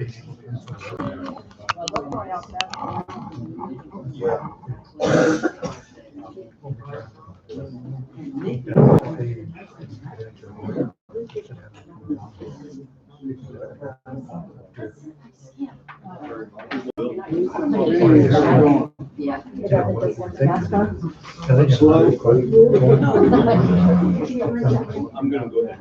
Yeah. I'm going to go ahead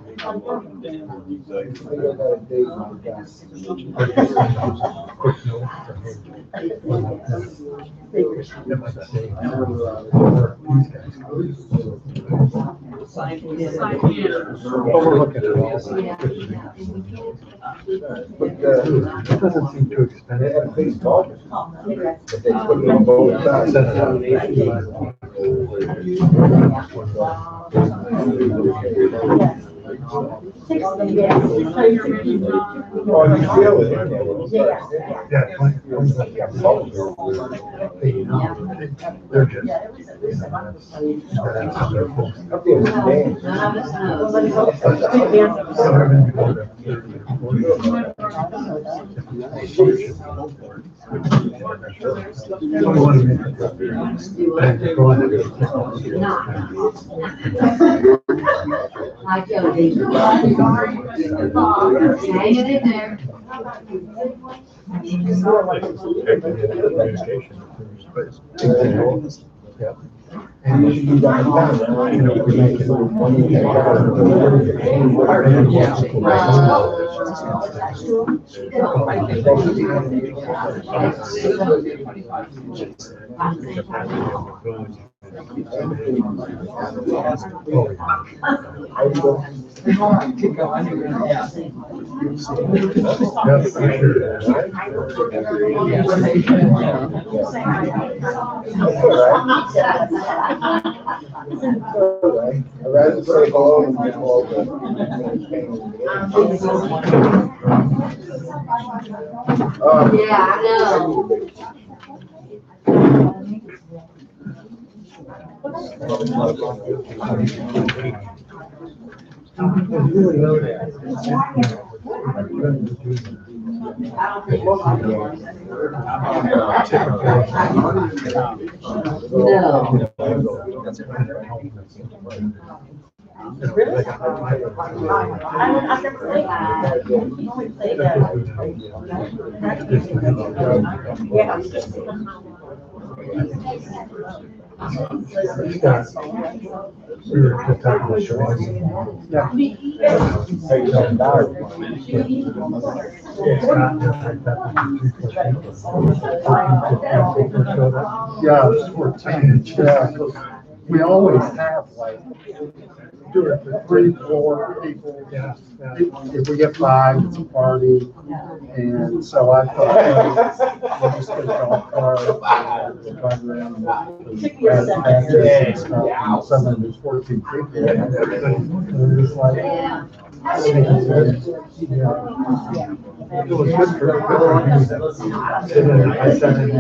Overlooking it all. But it doesn't seem too expensive. But they put it on both sides. Oh, you feel it? Yeah. They're just. Like hanging in there. Yeah. And you got we make it Yeah, I know. Really? I've never played that. You only played that. Yeah. We were just talking about Sherman. Yeah. Yeah, it's 14. Yeah. We always have like 2 or 3, 4 people. Yeah. If we get 5, it's a party. And so I thought, we'll just get a golf cart and drive around and some of these 14 people. And it's like, it was good for me. I said it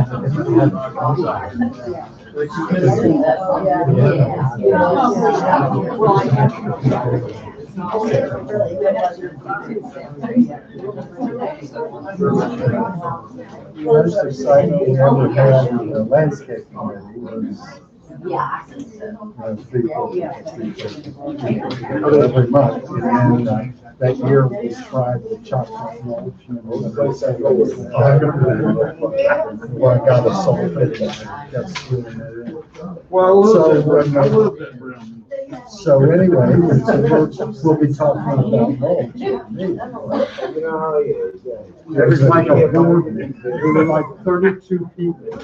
most exciting we ever had in the landscape committee was every month. And that year we tried the chocolate mulch and I got a sulfate that's doing it. Well, a little bit brown. So anyway, we'll be talking about mulch. There was like there were like 32 people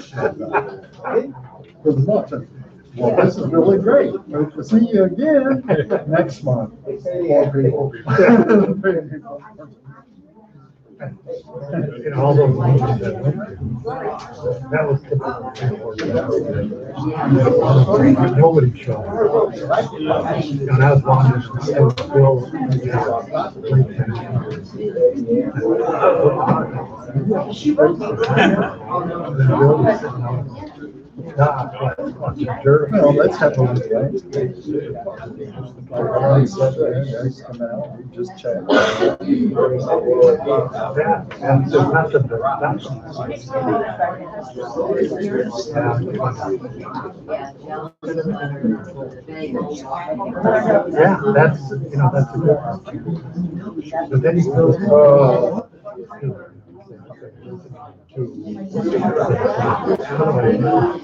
for the month. Well, this is really great. Hope to see you again next month. And all those meetings that was typical. Nobody showed up. And I was wondering, Well, let's have a look at it. Guys come out, we just chat. Yeah, and there's nothing but yeah, that's, that's a good one. But then he goes, somebody else.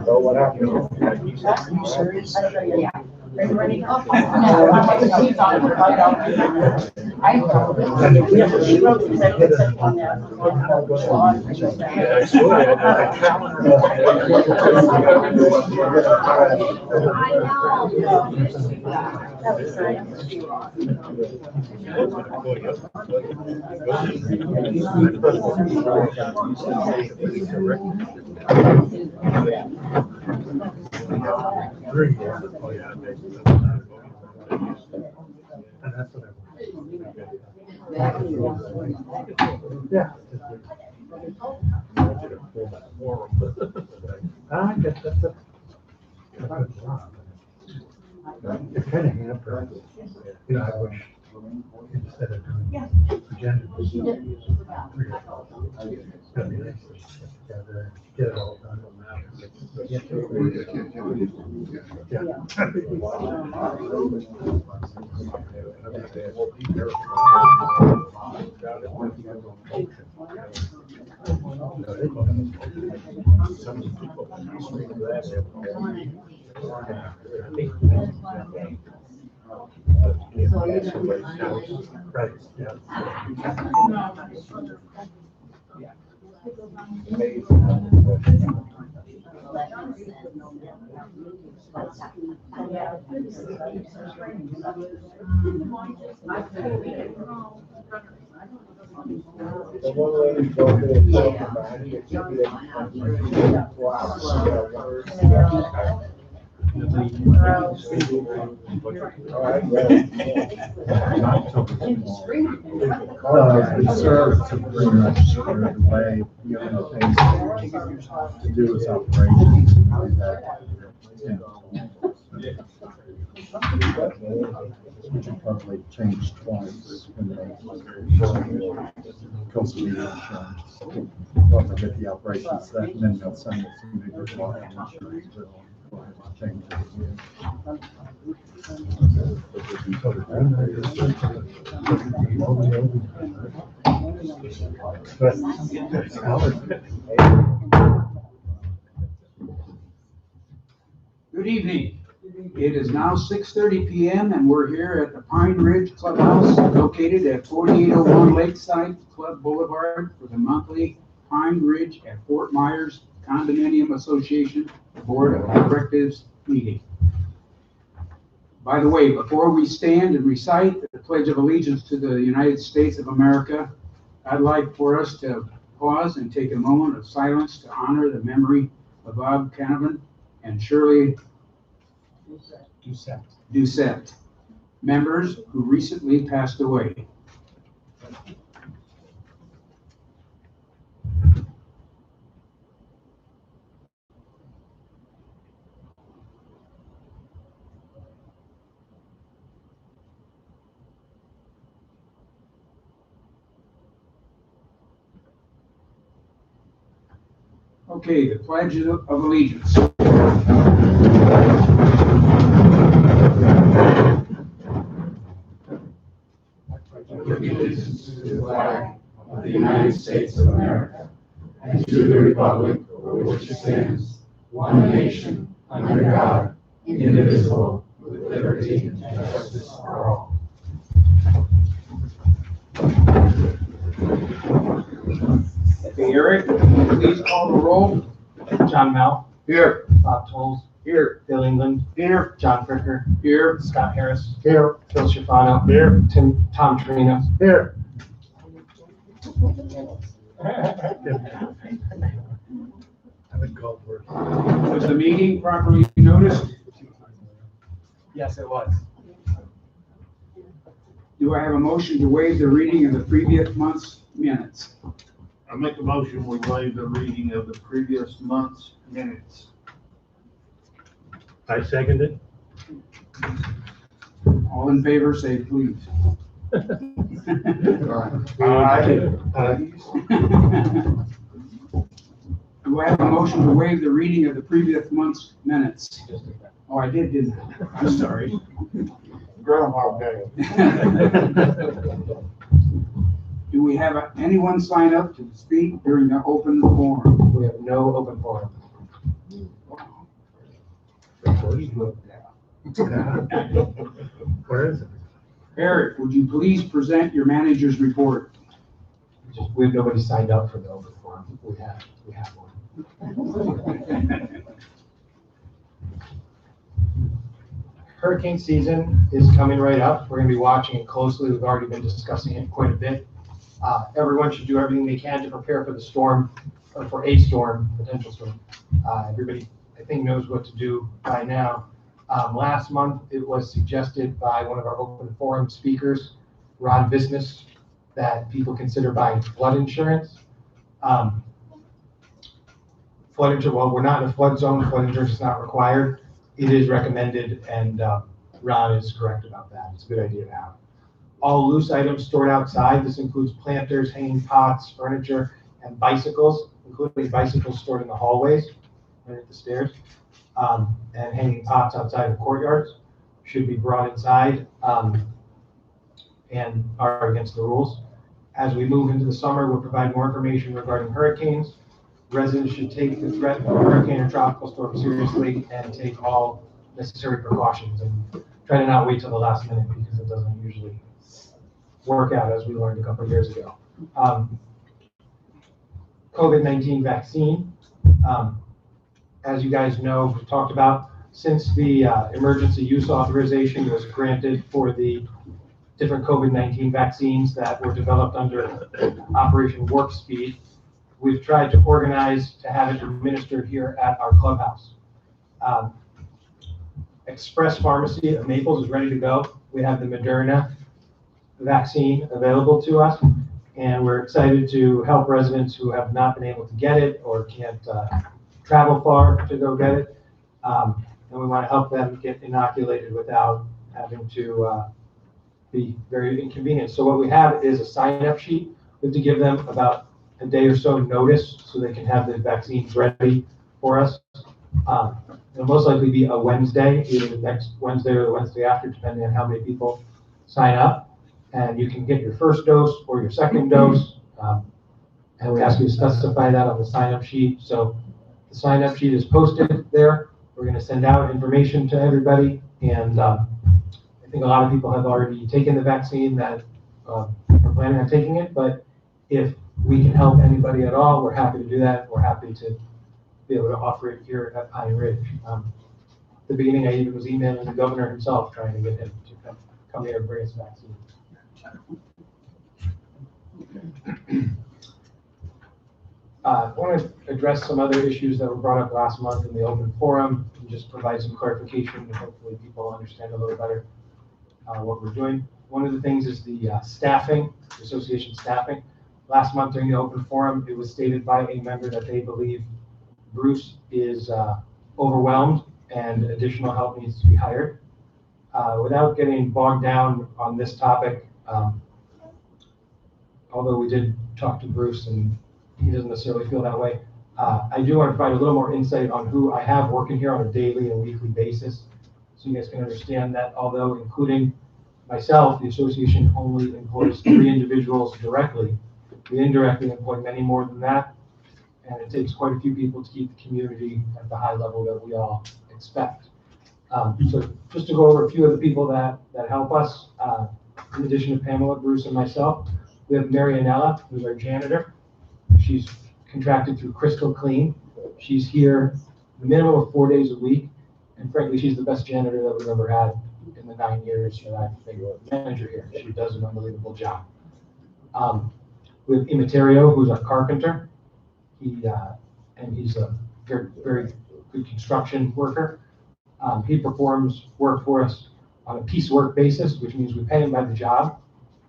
Oh, what happened? Are you serious? Yeah. I guess that's a good job. It's kind of hampered. I wish instead of doing agenda. It's gonna be nice to sit together, get it all done. Right, yeah. Reserve to bring us squared away, things to do with operations. We should probably change twice when they comes to the insurance. Probably get the operations set, and then they'll send us some bigger insurance bill. Change it again. Good evening. It is now 6:30 p.m. and we're here at the Pine Ridge Clubhouse located at 4801 Lakeside Club Boulevard for the monthly Pine Ridge at Fort Myers Condominium Association Board of Directors meeting. By the way, before we stand and recite the Pledge of Allegiance to the United States of America, I'd like for us to pause and take a moment of silence to honor the memory of Bob Canavan and Shirley Doucette, members who recently passed away. Okay, the Pledge of Allegiance. Allegiance to the flag of the United States of America and to the republic for which it stands, one nation, under God, indivisible, with liberty and justice for all. Okay, Eric, please call the roll. John Mel. Here. Bob Tolles. Here. Bill England. Here. John Fricker. Here. Scott Harris. Here. Phil Schifano. Here. Tom Trina. Here. Haven't called for it. Was the meeting properly noticed? Yes, it was. Do I have a motion to waive the reading of the previous month's minutes? I make a motion, we waive the reading of the previous month's minutes. I second it. All in favor, say please. Do I have a motion to waive the reading of the previous month's minutes? Oh, I did, didn't I? I'm sorry. Groundhog Day. Do we have anyone sign up to speak during the open forum? We have no open forum. Where is it? Eric, would you please present your manager's report? We have nobody signed up for the open forum. We have one. Hurricane season is coming right up. We're going to be watching it closely. We've already been discussing it quite a bit. Everyone should do everything they can to prepare for the storm, or for a storm, potential storm. Everybody, I think, knows what to do by now. Last month, it was suggested by one of our open forum speakers, Ron Business, that people consider buying flood insurance. Flood insurance, well, we're not in a flood zone. Flood insurance is not required. It is recommended, and Ron is correct about that. It's a good idea to have. All loose items stored outside. This includes planters, hanging pots, furniture, and bicycles, including bicycles stored in the hallways, right at the stairs, and hanging pots outside of courtyards should be brought inside and are against the rules. As we move into the summer, we'll provide more information regarding hurricanes. Residents should take the threat of a hurricane or tropical storm seriously and take all necessary precautions, and try to not wait till the last minute because it doesn't usually work out, as we learned a couple of years ago. COVID-19 vaccine. As you guys know, we talked about, since the emergency use authorization was granted for the different COVID-19 vaccines that were developed under Operation Warp Speed, we've tried to organize to have it administered here at our clubhouse. Express Pharmacy of Naples is ready to go. We have the Moderna vaccine available to us, and we're excited to help residents who have not been able to get it or can't travel far to go get it. And we want to help them get inoculated without having to be very inconvenient. So what we have is a sign-up sheet. We have to give them about a day or so notice so they can have the vaccines ready for us. It'll most likely be a Wednesday, either the next Wednesday or the Wednesday after, depending on how many people sign up. And you can get your first dose or your second dose. And we ask you to specify that on the sign-up sheet. So the sign-up sheet is posted there. We're going to send out information to everybody. And I think a lot of people have already taken the vaccine that are planning on taking it. But if we can help anybody at all, we're happy to do that. We're happy to be able to offer it here at Pine Ridge. At the beginning, I even was emailing the governor himself, trying to get him to come here and bring us vaccine. I want to address some other issues that were brought up last month in the open forum and just provide some clarification, and hopefully people understand a little better what we're doing. One of the things is the staffing, association staffing. Last month during the open forum, it was stated by a member that they believe Bruce is overwhelmed and additional help needs to be hired. Without getting bogged down on this topic, although we did talk to Bruce and he doesn't necessarily feel that way, I do want to provide a little more insight on who I have working here on a daily and weekly basis, so you guys can understand that although including myself, the association only employs 3 individuals directly, we indirectly employ many more than that, and it takes quite a few people to keep the community at the high level that we all expect. So just to go over a few of the people that help us, in addition to Pamela, Bruce, and myself, we have Marianella, who's our janitor. She's contracted through Crystal Clean. She's here a minimum of 4 days a week, And frankly, she's the best janitor that we've ever had in the 9 years that I've been manager here. She does an unbelievable job. We have Immaterio, who's our carpenter. He's a very, very good construction worker. He performs work for us on a piecework basis, which means we pay him by the job.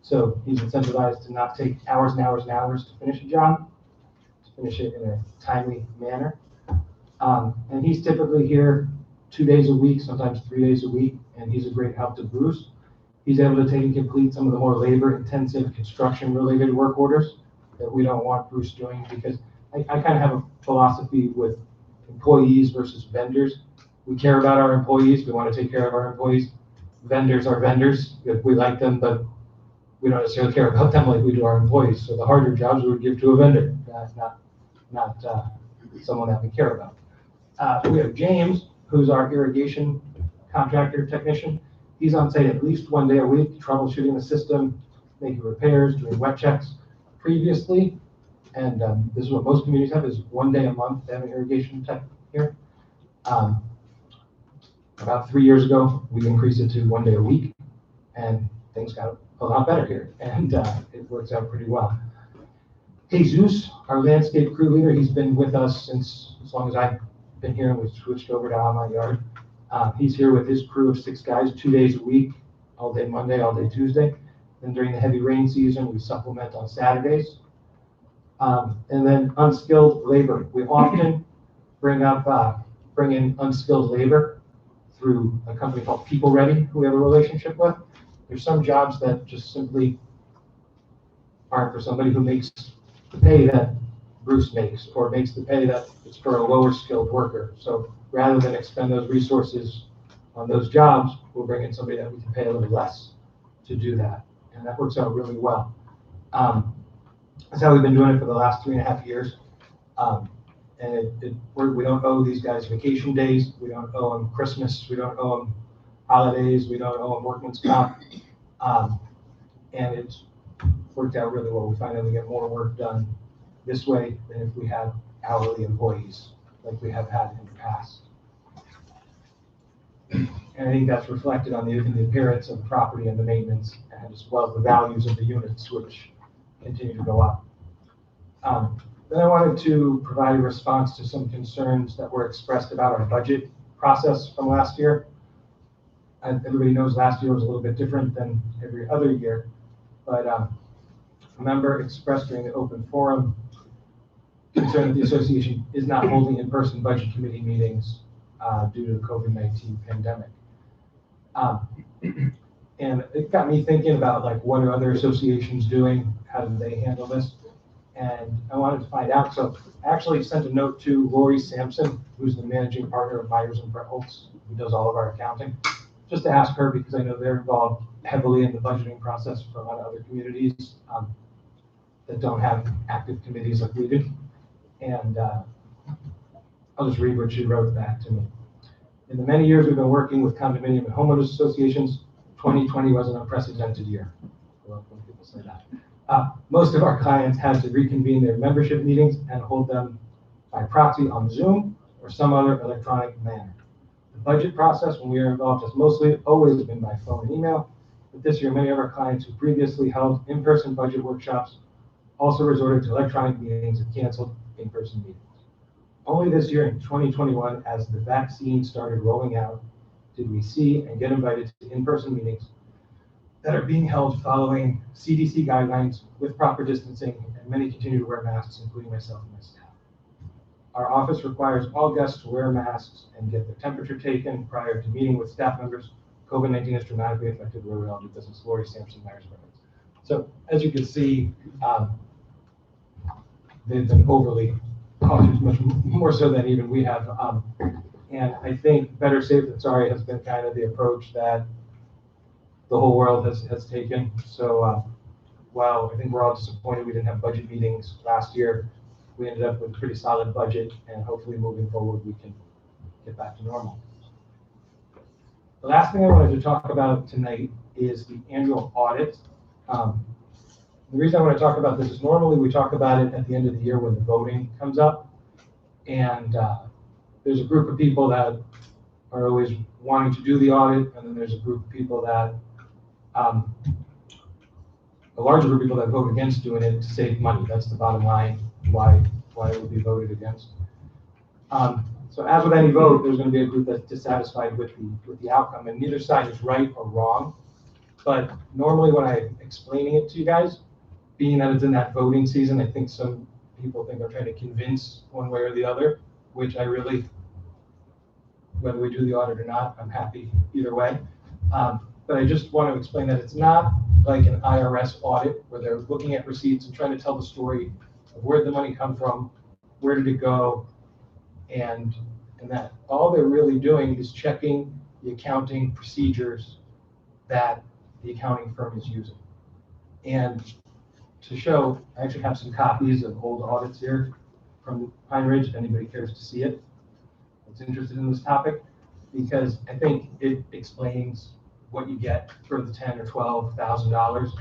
So he's incentivized to not take hours and hours and hours to finish a job, to finish it in a timely manner. And he's typically here 2 days a week, sometimes 3 days a week, and he's a great help to Bruce. He's able to take and complete some of the more labor-intensive construction-related work orders that we don't want Bruce doing, because I kind of have a philosophy with employees versus vendors. We care about our employees. We want to take care of our employees. Vendors are vendors. We like them, but we don't necessarily care about them like we do our employees. So the harder jobs we would give to a vendor, not someone that we care about. We have James, who's our irrigation contractor technician. He's on site at least 1 day a week, troubleshooting the system, making repairs, doing wet checks. Previously, and this is what most communities have, is 1 day a month to have an irrigation tech here. About 3 years ago, we increased it to 1 day a week, and things got a lot better here, and it works out pretty well. Jesus, our landscape crew leader, he's been with us since as long as I've been here, and we switched over to On My Yard. He's here with his crew of 6 guys, 2 days a week, all day Monday, all day Tuesday. Then during the heavy rain season, we supplement on Saturdays. And then unskilled labor. We often bring in unskilled labor through a company called People Ready, who we have a relationship with. There's some jobs that just simply aren't for somebody who makes the pay that Bruce makes, or makes the pay that it's for a lower skilled worker. So rather than expend those resources on those jobs, we'll bring in somebody that we can pay a little less to do that. And that works out really well. That's how we've been doing it for the last 3.5 years. And we don't owe these guys vacation days. We don't owe them Christmas. We don't owe them holidays. We don't owe them workman's comp. And it's worked out really well. We find that we get more work done this way than if we had hourly employees like we have had in the past. And I think that's reflected on in the appearance of the property and the maintenance, and as well as the values of the units, which continue to go up. Then I wanted to provide a response to some concerns that were expressed about our budget process from last year. And everybody knows last year was a little bit different than every other year, but a member expressed during the open forum concern that the association is not holding in-person budget committee meetings due to the COVID-19 pandemic. And it got me thinking about, like, what are other associations doing? How do they handle this? And I wanted to find out. So I actually sent a note to Lori Sampson, who's the managing partner of Myers and Breholtz, who does all of our accounting, just to ask her, because I know they're involved heavily in the budgeting process for a lot of other communities that don't have active committees like we do. And I'll just read what she wrote back to me. In the many years we've been working with condominium and homeowners associations, 2020 was an unprecedented year. Well, when people say that. Most of our clients had to reconvene their membership meetings and hold them by proxy on Zoom or some other electronic manner. The budget process, when we are involved, has mostly always been by phone and email, but this year many of our clients who previously held in-person budget workshops also resorted to electronic meetings and canceled in-person meetings. Only this year in 2021, as the vaccine started rolling out, did we see and get invited to in-person meetings that are being held following CDC guidelines with proper distancing, and many continue to wear masks, including myself and my staff. Our office requires all guests to wear masks and get their temperature taken prior to meeting with staff members. COVID-19 has dramatically affected where we all do business. Lori Sampson, Myers Brothers. So as you can see, they've been overly cautious, much more so than even we have. And I think better safe than sorry has been kind of the approach that the whole world has taken. So while I think we're all disappointed we didn't have budget meetings last year, we ended up with a pretty solid budget, and hopefully moving forward we can get back to normal. The last thing I wanted to talk about tonight is the annual audit. The reason I want to talk about this is normally we talk about it at the end of the year when the voting comes up, and there's a group of people that are always wanting to do the audit, and then there's a group of people that, a larger group of people that vote against doing it to save money. That's the bottom line, why it would be voted against. So as with any vote, there's going to be a group that's dissatisfied with the outcome, and neither side is right or wrong. But normally when I'm explaining it to you guys, being that it's in that voting season, I think some people think I'm trying to convince one way or the other, which I really, whether we do the audit or not, I'm happy either way. But I just want to explain that it's not like an IRS audit where they're looking at receipts and trying to tell the story of where did the money come from, where did it go, and that all they're really doing is checking the accounting procedures that the accounting firm is using. And to show, I actually have some copies of old audits here from Pine Ridge, if anybody cares to see it, that's interested in this topic, because I think it explains what you get for the $10,000 or $12,000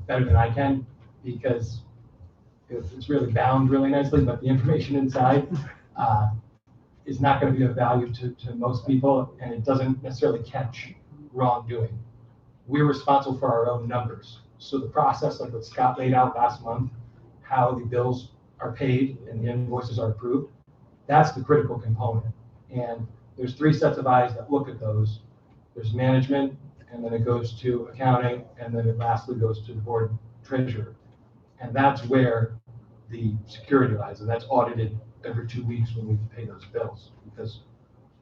better than I can, because it's really bound really nicely, but the information inside is not going to be of value to most people, and it doesn't necessarily catch wrongdoing. We're responsible for our own numbers. So the process, like what Scott laid out last month, how the bills are paid and the invoices are approved, that's the critical component. And there's 3 sets of eyes that look at those. There's management, and then it goes to accounting, and then it lastly goes to the board treasurer. And that's where the security lies, and that's audited every 2 weeks when we pay those bills, because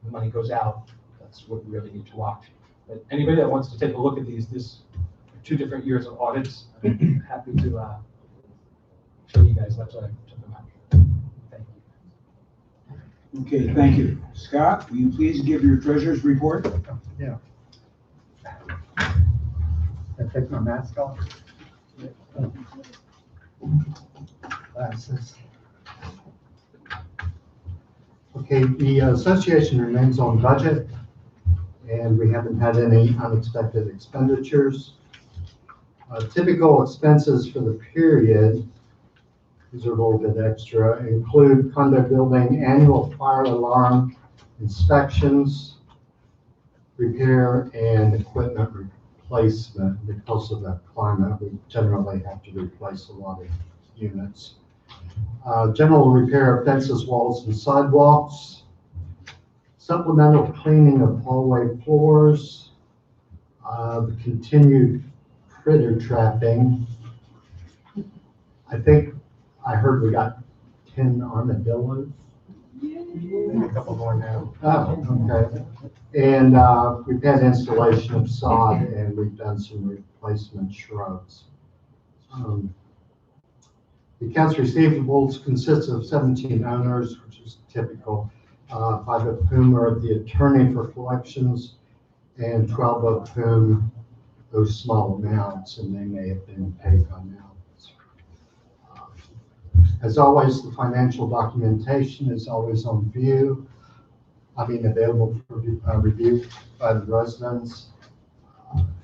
the money goes out. That's what we really need to watch. But anybody that wants to take a look at these, this 2 different years of audits, I'm happy to show you guys. That's what I took them out. Thank you. Okay, thank you. Scott, will you please give your treasurer's report? Yeah. I take my mask off. Glasses. Okay, the association remains on budget, and we haven't had any unexpected expenditures. Typical expenses for the period, these are a little bit extra, include condo building annual fire alarm inspections, repair, and equipment replacement. Because of the climate, we generally have to replace a lot of units. General repair of fences, walls, and sidewalks, supplemental cleaning of hallway floors, the continued critter trapping. I think I heard we got 10 armadillos. A couple more now. Oh, okay. And we've had installation of sod, and we've done some replacement shrubs. The accounts receivables consists of 17 owners, which is typical, 5 of whom are the attorney for collections, and 12 of whom those small amounts, and they may have been paid by now. As always, the financial documentation is always on view, available for review by the residents.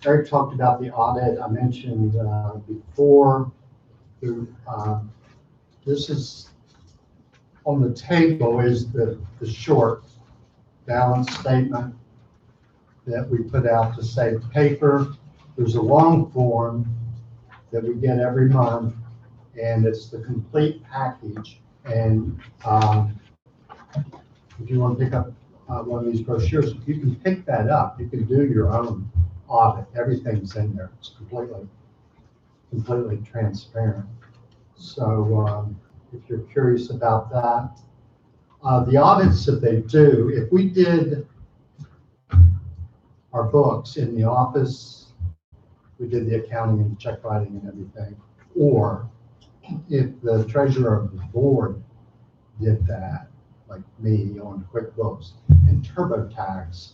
Eric talked about the audit. I mentioned before. This is on the table is the short balance statement that we put out to save paper. There's a long form that we get every month, and it's the complete package. And if you want to pick up one of these brochures, you can pick that up. You can do your own audit. Everything's in there. It's completely transparent. So if you're curious about that, the audits that they do, if we did our books in the office, we did the accounting and check writing and everything, or if the treasurer of the board did that, like me on QuickBooks and TurboTax,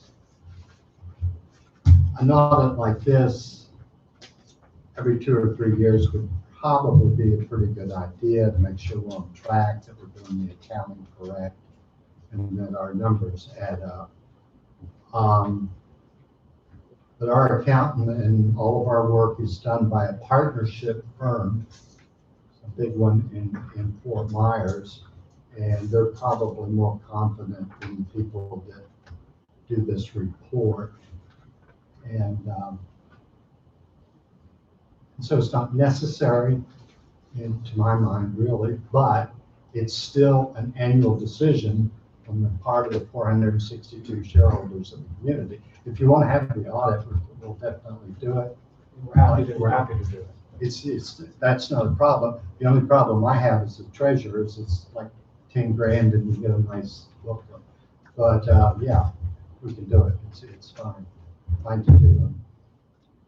an audit like this every 2 or 3 years would probably be a pretty good idea to make sure we're on track, that we're doing the accounting correct, and that our numbers add up. But our accountant and all of our work is done by a partnership firm, a big one in Fort Myers, and they're probably more confident than the people that do this report. And so it's not necessary, to my mind, really, but it's still an annual decision on the part of the 462 shareholders of the community. If you want to have the audit, we'll definitely do it. We're happy to do it. That's not a problem. The only problem I have as a treasurer is it's like 10 grand and you get a nice look. But yeah, we can do it. It's fine. Fine to do them.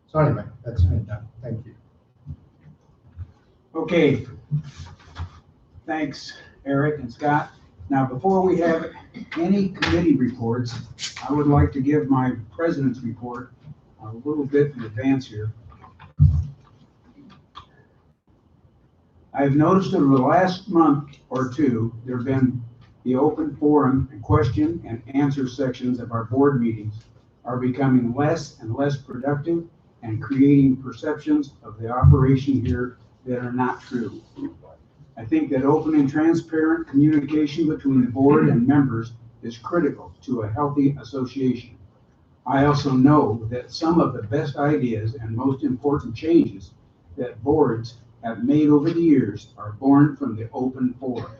So anyway, that's me done. Thank you. Okay. Thanks, Eric and Scott. Now, before we have any committee reports, I would like to give my president's report a little bit in advance here. I've noticed over the last month or two, there have been the open forum and question and answer sections of our board meetings are becoming less and less productive and creating perceptions of the operation here that are not true. I think that open and transparent communication between the board and members is critical to a healthy association. I also know that some of the best ideas and most important changes that boards have made over the years are born from the open forum.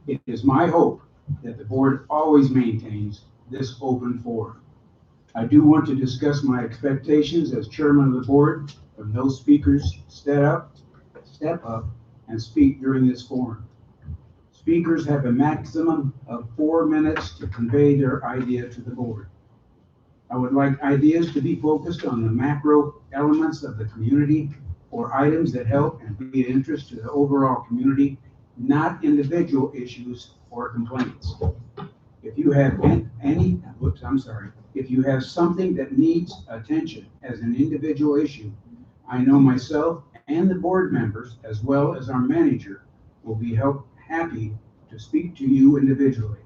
It is my hope that the board always maintains this open forum. I do want to discuss my expectations as chairman of the board from those speakers step up and speak during this forum. Speakers have a maximum of 4 minutes to convey their idea to the board. I would like ideas to be focused on the macro elements of the community or items that help and be of interest to the overall community, not individual issues or complaints. If you have if you have something that needs attention as an individual issue, I know myself and the board members, as well as our manager, will be happy to speak to you individually.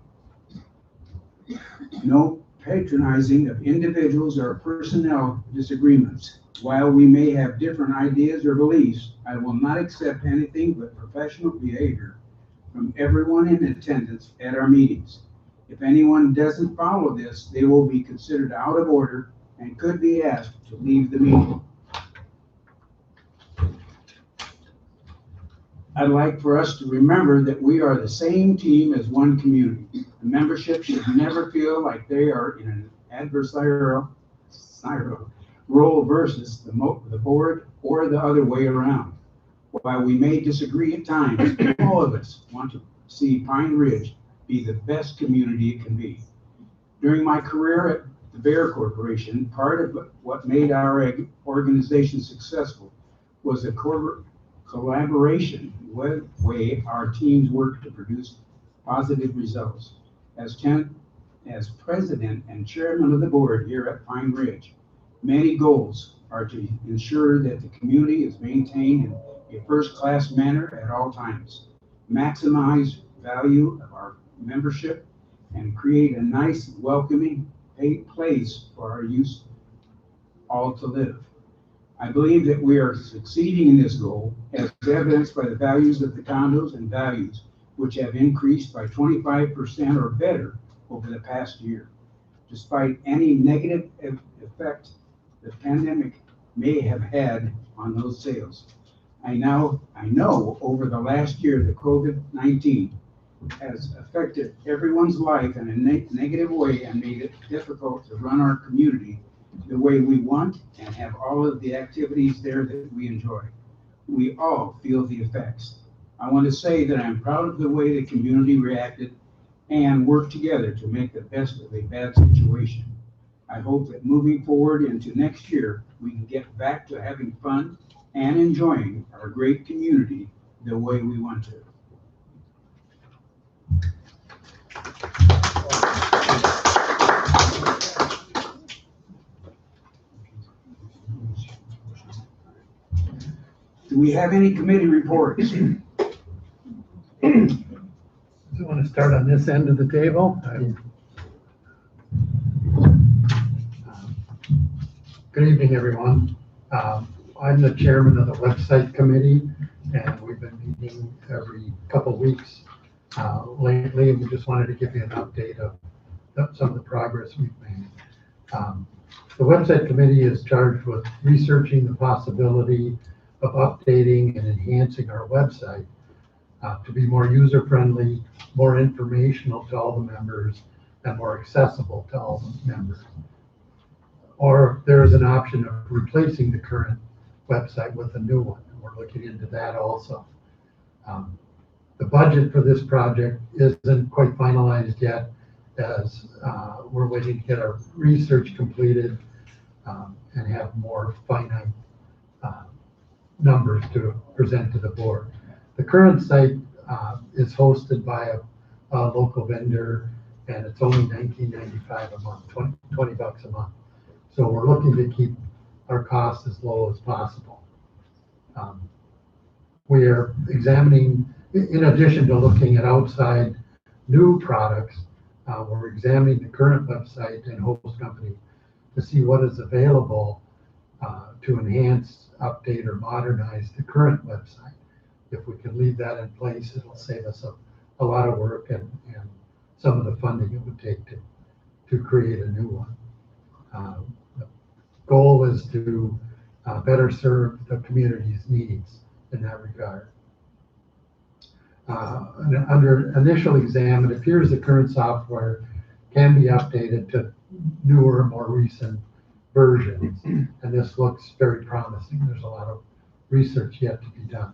No patronizing of individuals or personnel disagreements. While we may have different ideas or beliefs, I will not accept anything but professional behavior from everyone in attendance at our meetings. If anyone doesn't follow this, they will be considered out of order and could be asked to leave the meeting. I'd like for us to remember that we are the same team as one community. The membership should never feel like they are in an adversarial role versus the board or the other way around. While we may disagree at times, all of us want to see Pine Ridge be the best community it can be. During my career at the Bear Corporation, part of what made our organization successful was a collaboration way our teams work to produce positive results. As president and chairman of the board here at Pine Ridge, many goals are to ensure that the community is maintained in a first-class manner at all times, maximize value of our membership, and create a nice, welcoming place for our youth all to live. I believe that we are succeeding in this goal as evidenced by the values of the condos and values, which have increased by 25% or better over the past year. Despite any negative effect the pandemic may have had on those sales. I know over the last year that COVID-19 has affected everyone's life in a negative way and made it difficult to run our community the way we want and have all of the activities there that we enjoy. We all feel the effects. I want to say that I'm proud of the way the community reacted and worked together to make the best of a bad situation. I hope that moving forward into next year, we can get back to having fun and enjoying our great community the way we want to. Do we have any committee reports? Do you want to start on this end of the table? Good evening, everyone. I'm the chairman of the website committee, and we've been meeting every couple of weeks lately, and we just wanted to give you an update of some of the progress we've made. The website committee is charged with researching the possibility of updating and enhancing our website to be more user-friendly, more informational to all the members, and more accessible to all the members. Or there is an option of replacing the current website with a new one, and we're looking into that also. The budget for this project isn't quite finalized yet, as we're waiting to get our research completed and have more finite numbers to present to the board. The current site is hosted by a local vendor, and it's only $19.95 a month, 20 bucks a month. So we're looking to keep our costs as low as possible. We are examining, in addition to looking at outside new products, we're examining the current website and host company to see what is available to enhance, update, or modernize the current website. If we can leave that in place, it'll save us a lot of work and some of the funding it would take to create a new one. The goal is to better serve the community's needs in that regard. Under initial exam, it appears the current software can be updated to newer, more recent versions, and this looks very promising. There's a lot of research yet to be done.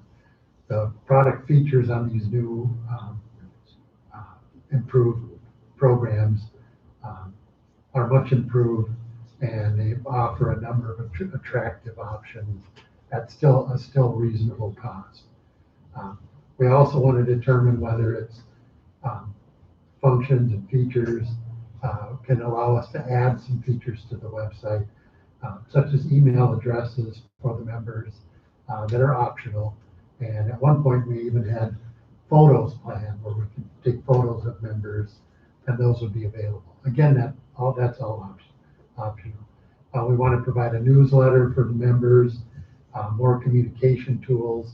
The product features on these new improved programs are much improved, and they offer a number of attractive options at still reasonable cost. We also want to determine whether its functions and features can allow us to add some features to the website, such as email addresses for the members that are optional. And at one point, we even had photos planned where we could take photos of members, and those would be available. Again, that's all optional. We want to provide a newsletter for the members, more communication tools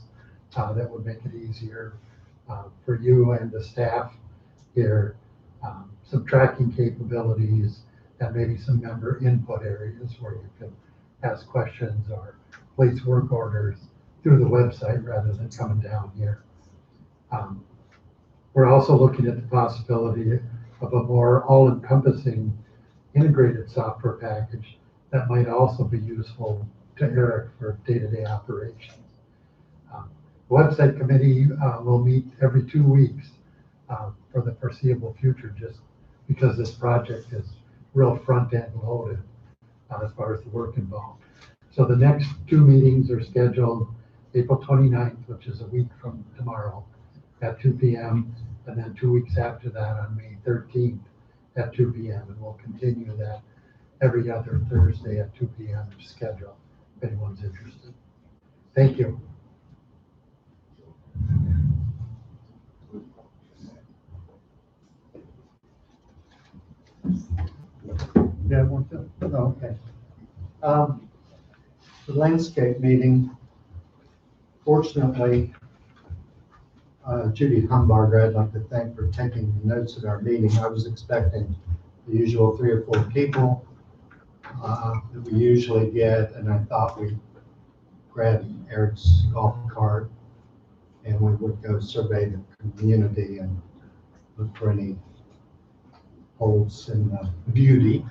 that would make it easier for you and the staff here, some tracking capabilities, and maybe some member input areas where you can ask questions or place work orders through the website rather than coming down here. We're also looking at the possibility of a more all-encompassing integrated software package that might also be useful to Eric for day-to-day operations. The website committee will meet every 2 weeks for the foreseeable future, just because this project is real front-end loaded as far as the work involved. So the next 2 meetings are scheduled April 29th, which is a week from tomorrow, at 2 p.m., and then 2 weeks after that on May 13th at 2 p.m. And we'll continue that every other Thursday at 2 p.m. schedule, if anyone's interested. Thank you. Yeah, okay. The landscape meeting, fortunately, Judy Humbarger, I'd like to thank for taking the notes at our meeting. I was expecting the usual 3 or 4 people that we usually get, and I thought we'd grab Eric's golf cart and we would go survey the community and look for any holes in the beauty,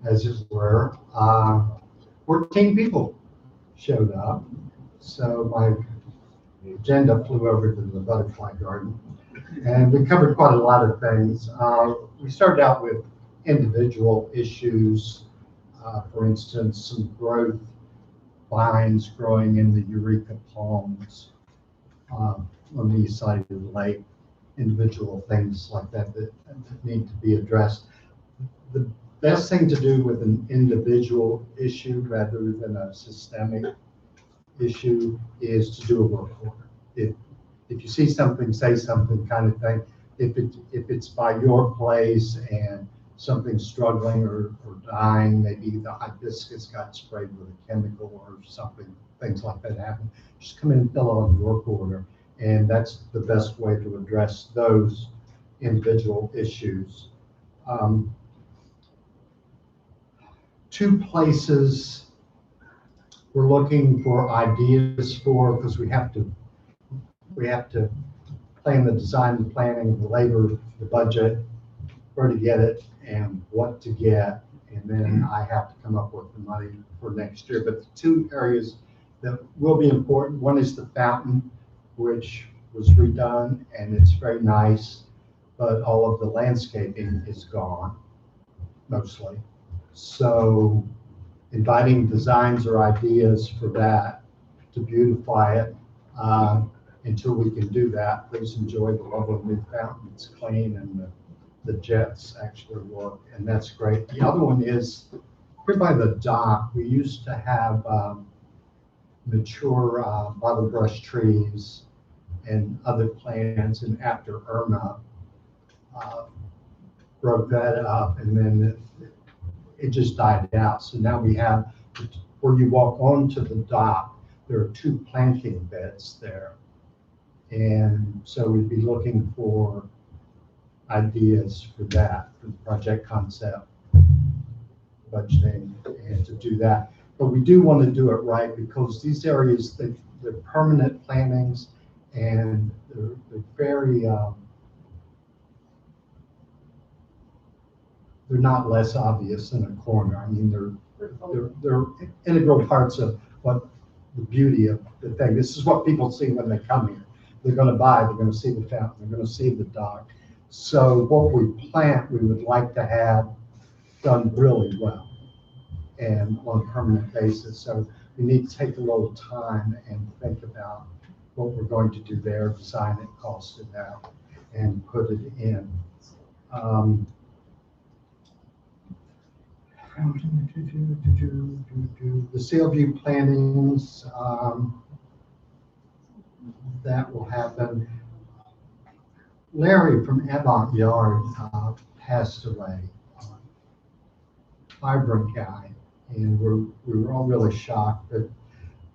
as it were. 14 people showed up, so my agenda flew over to the butterfly garden, and we covered quite a lot of things. We started out with individual issues, for instance, some growth vines growing in the Eureka palms on the east side of the lake, individual things like that that need to be addressed. The best thing to do with an individual issue rather than a systemic issue is to do a work order. If you see something, say something kind of thing. If it's by your place and something's struggling or dying, maybe the hibiscus got sprayed with a chemical or something, things like that happen. Just come in and fill out the work order. And that's the best way to address those individual issues. Two places we're looking for ideas for, because we have to plan the design, the planning, the labor, the budget, where to get it and what to get. And then I have to come up with the money for next year. But the two areas that will be important, one is the fountain, which was redone and it's very nice, but all of the landscaping is gone, mostly. So inviting designs or ideas for that to beautify it. Until we can do that, please enjoy the lovely new fountain. It's clean and the jets actually work, and that's great. The other one is here by the dock. We used to have mature bottle brush trees and other plants, and after Irma broke that up, and then it just died out. So now we have, where you walk onto the dock, there are two planting beds there. And so we'd be looking for ideas for that, for the project concept, budgeting, and to do that. But we do want to do it right, because these areas, they're permanent plantings, and they're very, they're not less obvious in a corner. I mean, they're integral parts of what the beauty of the thing. This is what people see when they come here. They're going to buy, they're going to see the fountain, they're going to see the dock. So what we plant, we would like to have done really well and on a permanent basis. So we need to take a little time and think about what we're going to do there, design it, cost it out, and put it in. The Sailview plantings, that will happen. Larry from Avant Yard passed away, vibrant guy, and we were all really shocked. But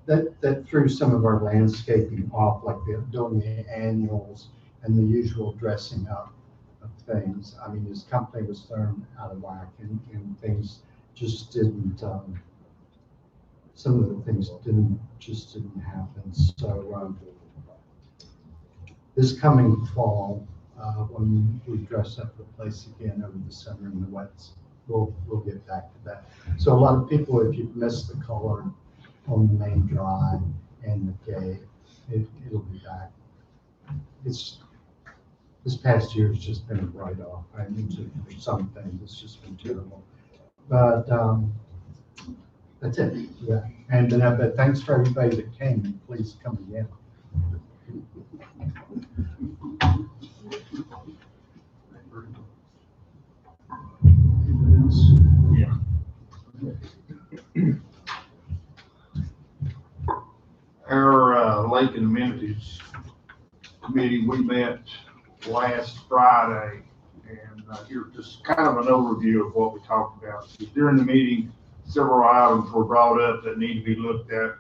that threw some of our landscaping off, like doing the annuals and the usual dressing up of things. I mean, his company was thrown out of whack, and things just didn't. Some of the things just didn't happen. So this coming fall, when we dress up the place again over the summer in the wets, we'll get back to that. So a lot of people, if you've missed the color on the main drive and the gate, it'll be back. This past year has just been a write-off. I mean, for some things, it's just been terrible. But that's it. Yeah. And but thanks for everybody that came, and please come again. Yeah. Our Lake and Amenities Committee, we met last Friday, and here's just kind of an overview of what we talked about. During the meeting, several items were brought up that need to be looked at,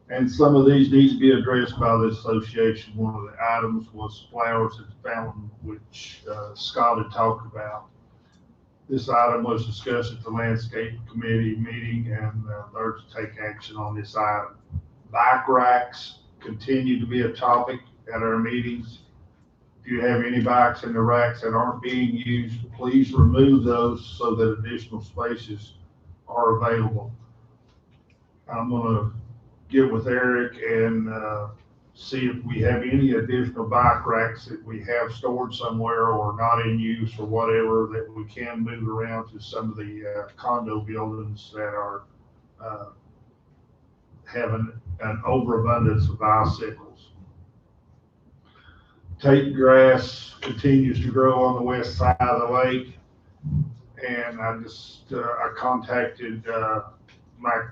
and some of these need to be addressed by the association. One of the items was flowers at the fountain, which Scott had talked about. This item was discussed at the landscape committee meeting, and they're to take action on this item. Bike racks continue to be a topic at our meetings. If you have any bikes in the racks that aren't being used, please remove those so that additional spaces are available. I'm going to get with Eric and see if we have any additional bike racks that we have stored somewhere or not in use or whatever, that we can move around to some of the condo buildings that are having an overabundance of bicycles. Tate grass continues to grow on the west side of the lake, and I contacted Mike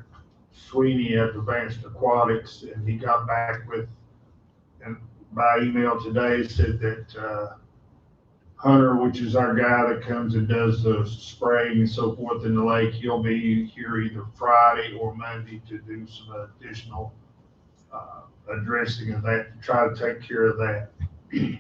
Sweeney at Advanced Aquatics, and he got back with, and by email today, said that Hunter, which is our guy that comes and does the spraying and so forth in the lake, he'll be here either Friday or Monday to do some additional addressing of that, to try to take care of that. The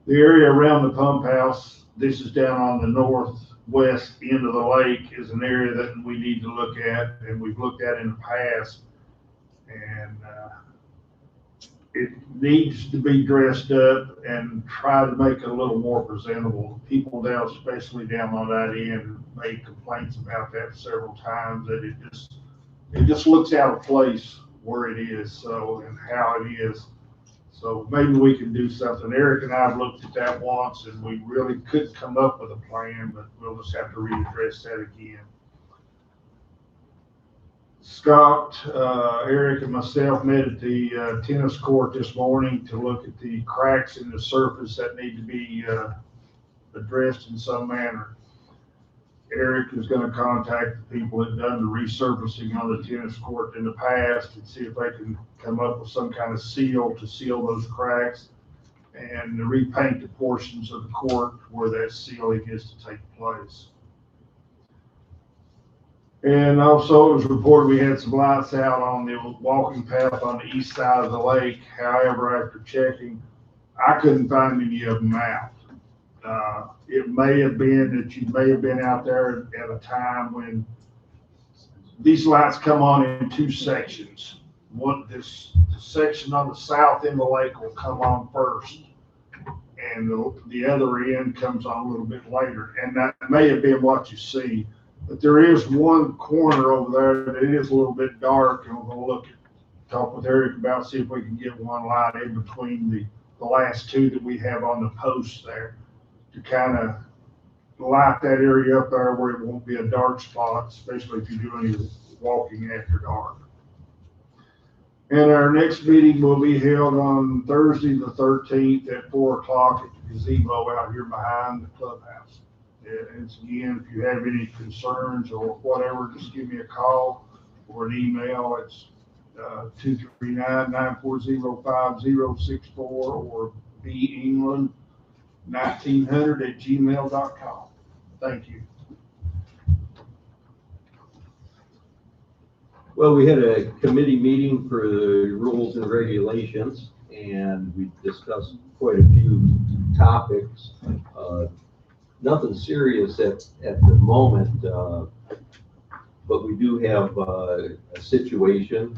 area around the pump house, this is down on the northwest end of the lake, is an area that we need to look at, and we've looked at in the past. And it needs to be dressed up and try to make it a little more presentable. People down, especially down on that end, made complaints about that several times, that it just looks out of place where it is, so, and how it is. So maybe we can do something. Eric and I have looked at that once, and we really couldn't come up with a plan, but we'll just have to readdress that again. Scott, Eric, and myself met at the tennis court this morning to look at the cracks in the surface that need to be addressed in some manner. Eric is going to contact the people that done the resurfacing on the tennis court in the past and see if they can come up with some kind of seal to seal those cracks and repaint the portions of the court where that sealing is to take place. And also, it was reported we had some lights out on the walking path on the east side of the lake. However, after checking, I couldn't find any of them out. It may have been that you may have been out there at a time when these lights come on in two sections. The section on the south end of the lake will come on first, and the other end comes on a little bit later. And that may have been what you see. But there is one corner over there that is a little bit dark, and we're going to talk with Eric about, see if we can get one light in between the last two that we have on the posts there to kind of light that area up there where it won't be a dark spot, especially if you do any walking after dark. And our next meeting will be held on Thursday the 13th at 4 o'clock at the gazebo out here behind the clubhouse. And again, if you have any concerns or whatever, just give me a call or an email. It's 239-940-5064 or bengland1900@gmail.com. Thank you. Well, we had a committee meeting for the rules and regulations, and we discussed quite a few topics. Nothing serious at the moment, but we do have a situation.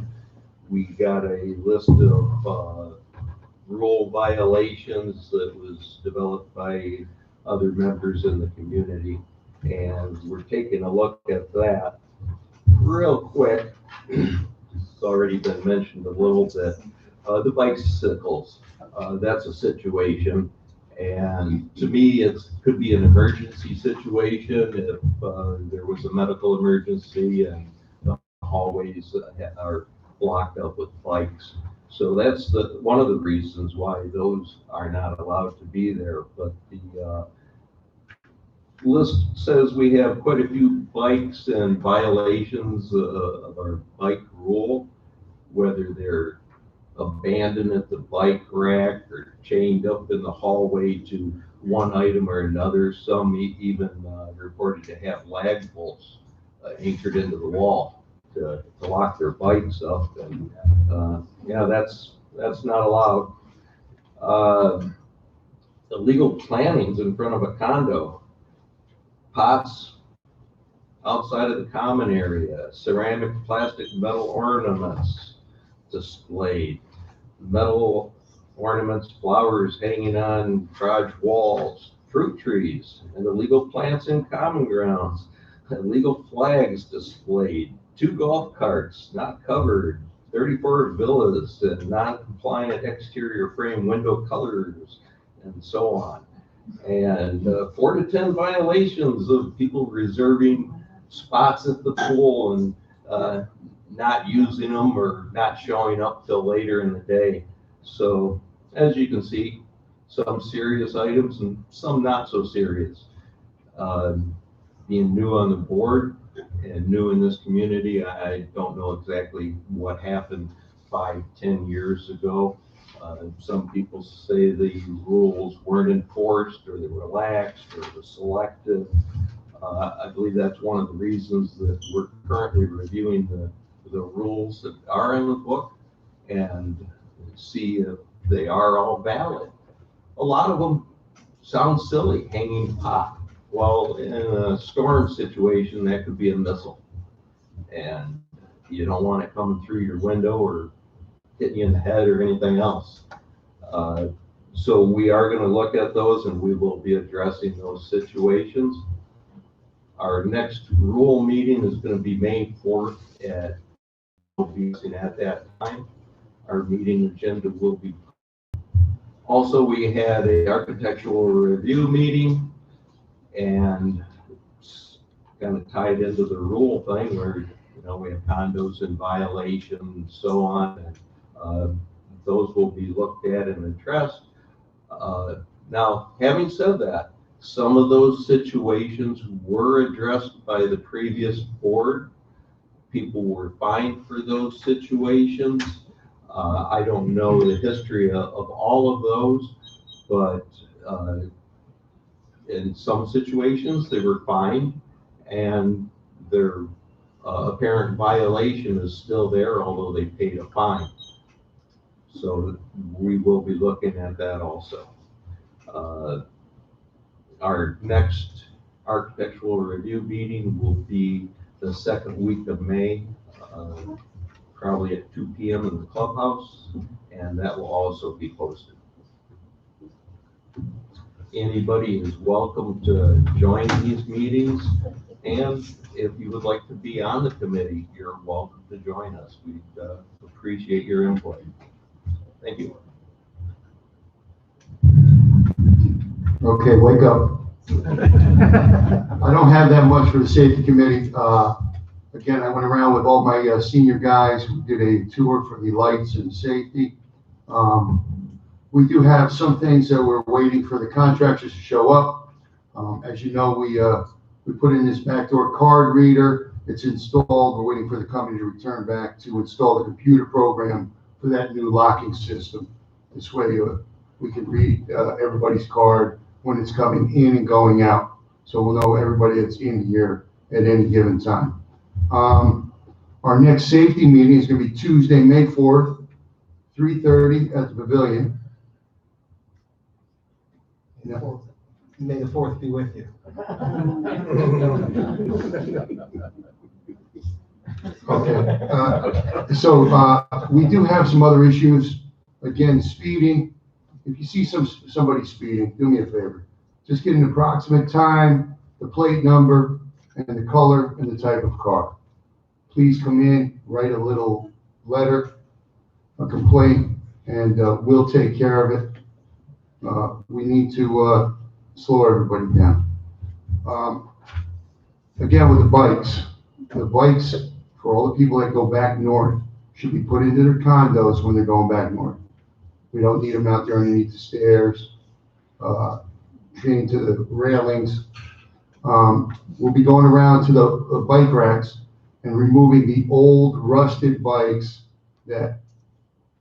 We got a list of rule violations that was developed by other members in the community, and we're taking a look at that real quick. It's already been mentioned a little bit. The bicycles, that's a situation. And to me, it could be an emergency situation if there was a medical emergency and the hallways are blocked up with bikes. So that's one of the reasons why those are not allowed to be there. But the list says we have quite a few bikes and violations of our bike rule, whether they're abandoned at the bike rack or chained up in the hallway to one item or another. Some even reported to have lag bolts anchored into the wall to lock their bikes up. And yeah, that's not allowed. Illegal plantings in front of a condo, pots outside of the common area, ceramic, plastic, metal ornaments displayed, metal ornaments, flowers hanging on garage walls, fruit trees, and illegal plants in common grounds, illegal flags displayed, 2 golf carts not covered, 34 villas and non-compliant exterior frame window colors, and so on. And 4 to 10 violations of people reserving spots at the pool and not using them or not showing up till later in the day. So as you can see, some serious items and some not so serious. Being new on the board and new in this community, I don't know exactly what happened 5-10 years ago. Some people say the rules weren't enforced or they were relaxed or were selective. I believe that's one of the reasons that we're currently reviewing the rules that are in the book and see if they are all valid. A lot of them sound silly, hanging pot. Well, in a storm situation, that could be a missile. And you don't want it coming through your window or hitting you in the head or anything else. So we are going to look at those, and we will be addressing those situations. Our next rule meeting is going to be May 4th we'll be at that time. Our meeting agenda will be. Also, we had a architectural review meeting, and it's kind of tied into the rule thing where, we have condos in violation and so on. And, those will be looked at and addressed. Now, having said that, some of those situations were addressed by the previous board. People were fined for those situations. I don't know the history of all of those, but in some situations they were fined, and their apparent violation is still there, although they paid a fine. So we will be looking at that also. Our next architectural review meeting will be the second week of May, probably at 2 p.m. in the Clubhouse, and that will also be posted. Anybody is welcome to join these meetings, and if you would like to be on the committee, you're welcome to join us. We'd appreciate your input. Thank you. Okay, wake up. I don't have that much for the safety committee. Again, I went around with all my senior guys who did a tour for the lights and safety. We do have some things that we're waiting for the contractors to show up. As you know, we put in this backdoor card reader. It's installed. We're waiting for the company to return back to install the computer program for that new locking system. This way we can read everybody's card when it's coming in and going out. So we'll know everybody that's in here at any given time. Our next safety meeting is going to be Tuesday, May 4th, 3:30 at the Pavilion. May the 4th be with you. Okay. So we do have some other issues. Again, speeding. If you see somebody speeding, do me a favor. Just get an approximate time, the plate number, and the color and the type of car. Please come in, write a little letter, a complaint, and we'll take care of it. We need to slow everybody down. Again, with the bikes for all the people that go back north should be put into their condos when they're going back north. We don't need them out there underneath the stairs, chained to the railings. We'll be going around to the bike racks and removing the old rusted bikes that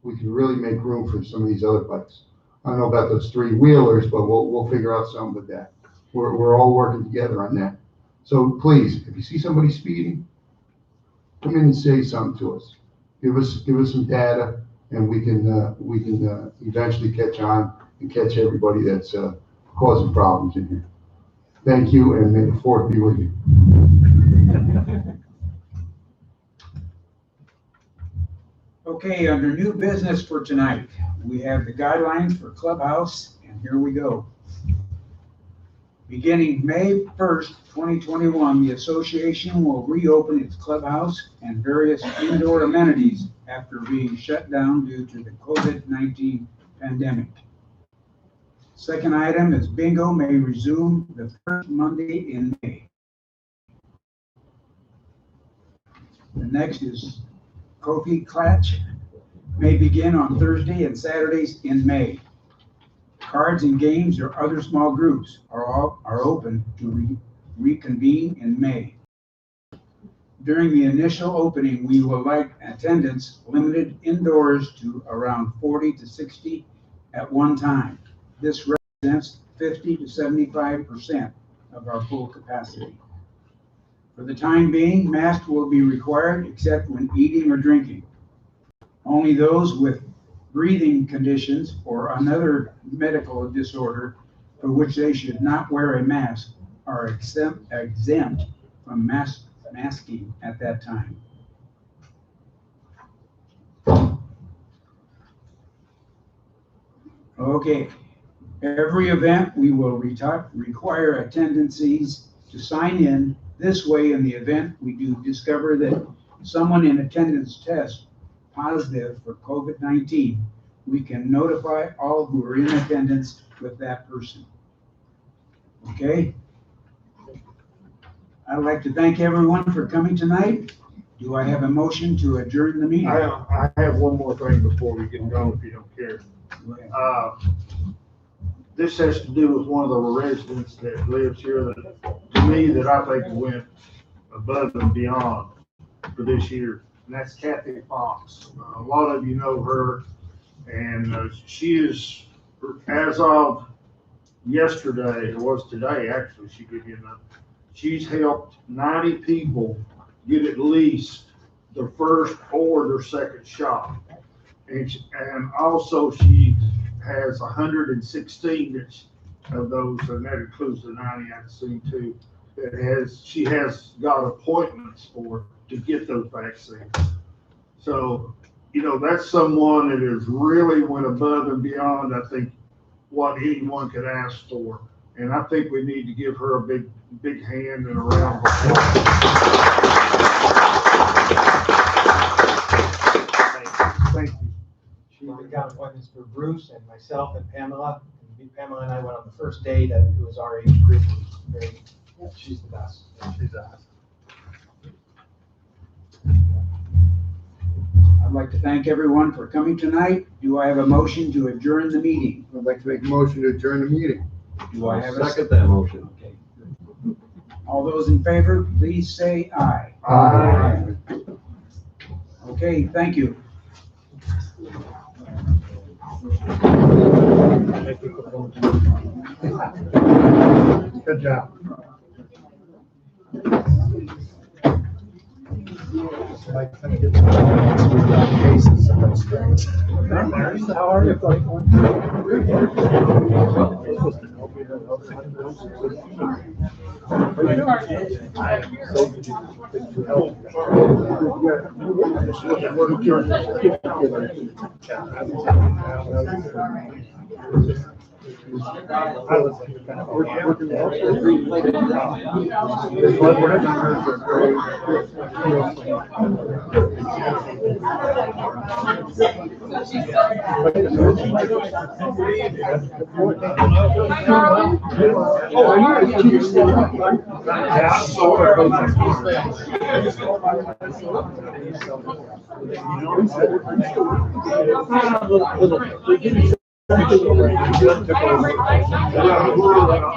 we can really make room for some of these other bikes. I don't know about those three-wheelers, but we'll figure out something with that. We're all working together on that. So please, if you see somebody speeding, come in and say something to us. Give us some data, and we can eventually catch on and catch everybody that's causing problems in here. Thank you, and may the 4th be with you. Okay, under new business for tonight, we have the guidelines for Clubhouse, and here we go. Beginning May 1st, 2021, the association will reopen its clubhouse and various indoor amenities after being shut down due to the COVID-19 pandemic. Second item is bingo may resume the first Monday in May. The next is Kofi Klatch may begin on Thursday and Saturdays in May. Cards and games or other small groups are open to reconvene in May. During the initial opening, we will like attendance limited indoors to around 40 to 60 at one time. This represents 50 to 75% of our full capacity. For the time being, masks will be required except when eating or drinking. Only those with breathing conditions or another medical disorder for which they should not wear a mask are exempt from masking at that time. Okay, every event we will require attendances to sign in. This way, in the event we do discover that someone in attendance tests positive for COVID-19, we can notify all who are in attendance with that person. Okay? I'd like to thank everyone for coming tonight. Do I have a motion to adjourn the meeting? I have one more thing before we get going, if you don't care. Go ahead. This has to do with one of the residents that lives here that, to me, that I think went above and beyond for this year, and that's Kathy Fox. A lot of you know her, and she is, as of yesterday, it was today actually, she did get enough. She's helped 90 people get at least their first or their second shot. And also she has 116 of those, and that includes the 90 I've seen too, she has got appointments for to get those vaccines. So, you know, that's someone that has really went above and beyond, I think, what anyone could ask for. And I think we need to give her a big hand and a round of applause. Thank you. She got appointments for Bruce and myself and Pamela. And Pamela and I went on the first day that it was our age group. She's the best. She's awesome. I'd like to thank everyone for coming tonight. Do I have a motion to adjourn the meeting? I'd like to make a motion to adjourn the meeting. Do I have a Second that motion. Okay. All those in favor, please say aye. Aye. Okay, thank you. Good job. Like, kind of get some cases of those things. How are you?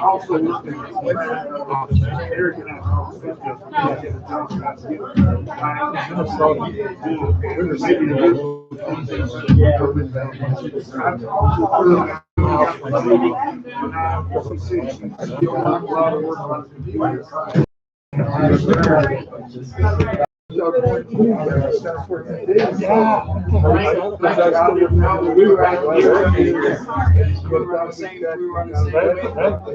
Also looking at Eric and